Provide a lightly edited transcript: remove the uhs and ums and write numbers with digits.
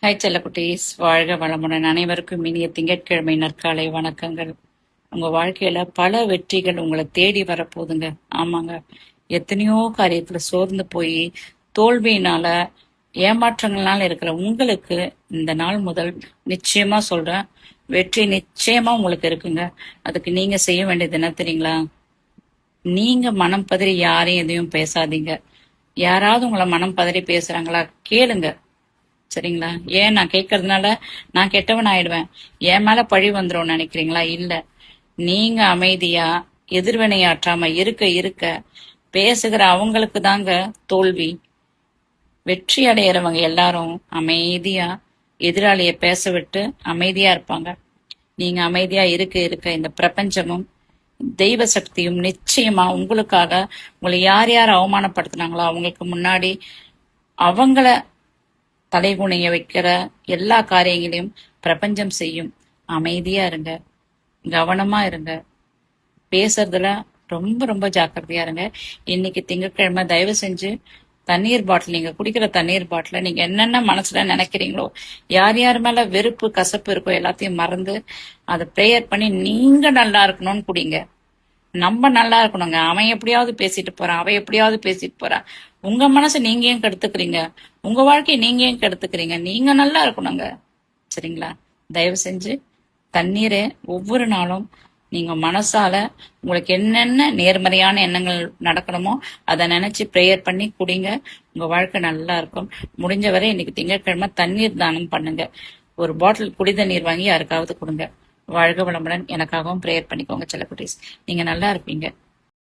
Hi செல்லக்குட்டீஸ், வாழ்க வளமுடன். அனைவருக்கும் இனிய திங்கட்கிழமை நற்காலை வணக்கங்கள். உங்க வாழ்க்கையில பல வெற்றிகள் உங்களை தேடி வரப்போகுதுங்க. ஆமாங்க, எத்தனையோ காரியத்துல சோர்ந்து போய் தோல்வியினால ஏமாற்றங்கள்னால இருக்கிற உங்களுக்கு இந்த நாள் முதல் நிச்சயமா சொல்றேன், வெற்றி நிச்சயமா உங்களுக்கு இருக்குங்க. அதுக்கு நீங்க செய்ய வேண்டியது என்ன தெரியுங்களா? நீங்க மனம் பதறி யாரையும் எதையும் பேசாதீங்க. யாராவது உங்களை மனம் பதறி பேசுறாங்களா கேளுங்க. சரிங்களா? ஏன் நான் கேட்கறதுனால நான் கெட்டவன் ஆயிடுவேன், என் மேல பழி வந்துரும் நினைக்கிறீங்களா? இல்ல, நீங்க அமைதியா எதிர்வினையாற்றாம இருக்க இருக்க பேசுகிற அவங்களுக்கு தாங்க தோல்வி. வெற்றி அடையிறவங்க எல்லாரும் அமைதியா எதிராளிய பேச விட்டு அமைதியா இருப்பாங்க. நீங்க அமைதியா இருக்க இருக்க இந்த பிரபஞ்சமும் தெய்வ சக்தியும் நிச்சயமா உங்களுக்காக, உங்களை யார் யார் அவமானப்படுத்தினாங்களோ அவங்களுக்கு முன்னாடி அவங்கள தலைகுனிய வைக்கிற எல்லா காரியங்களையும் பிரபஞ்சம் செய்யும். அமைதியா இருங்க, கவனமா இருங்க, பேசுறதுல ரொம்ப ரொம்ப ஜாக்கிரதையா இருங்க. இன்னைக்கு திங்கட்கிழமை தயவு செஞ்சு தண்ணீர் பாட்டில், நீங்க குடிக்கிற தண்ணீர் பாட்டில நீங்க என்னென்ன மனசுல நினைக்கிறீங்களோ, யார் யார் மேல வெறுப்பு கசப்பு இருக்கோ எல்லாத்தையும் மறந்து அதை ப்ரேயர் பண்ணி நீங்க நல்லா இருக்கணும்னு குடிங்க. நம்ம நல்லா இருக்கணுங்க. அவன் எப்படியாவது பேசிட்டு போறான், அவ எப்படியாவது பேசிட்டு போறான். உங்க மனசை நீங்க ஏன் கெடுத்துக்கிறீங்க? உங்க வாழ்க்கையை நீங்க ஏன் கெடுத்துக்கிறீங்க? நீங்க நல்லா இருக்கணுங்க. சரிங்களா? தயவு செஞ்சு தண்ணீரை ஒவ்வொரு நாளும் நீங்க மனசால உங்களுக்கு என்னென்ன நேர்மறையான எண்ணங்கள் நடக்கணுமோ அதை நினைச்சு ப்ரேயர் பண்ணி குடிங்க. உங்க வாழ்க்கை நல்லா இருக்கும். முடிஞ்ச வரை இன்னைக்கு திங்கட்கிழமை தண்ணீர் தானம் பண்ணுங்க. ஒரு பாட்டில் குடி தண்ணீர் வாங்கி யாருக்காவது கொடுங்க. வாழ்க வளமுடன். எனக்காகவும் ப்ரேயர் பண்ணிக்கோங்க செல்லக்குட்டீஸ். நீங்க நல்லா இருப்பீங்க.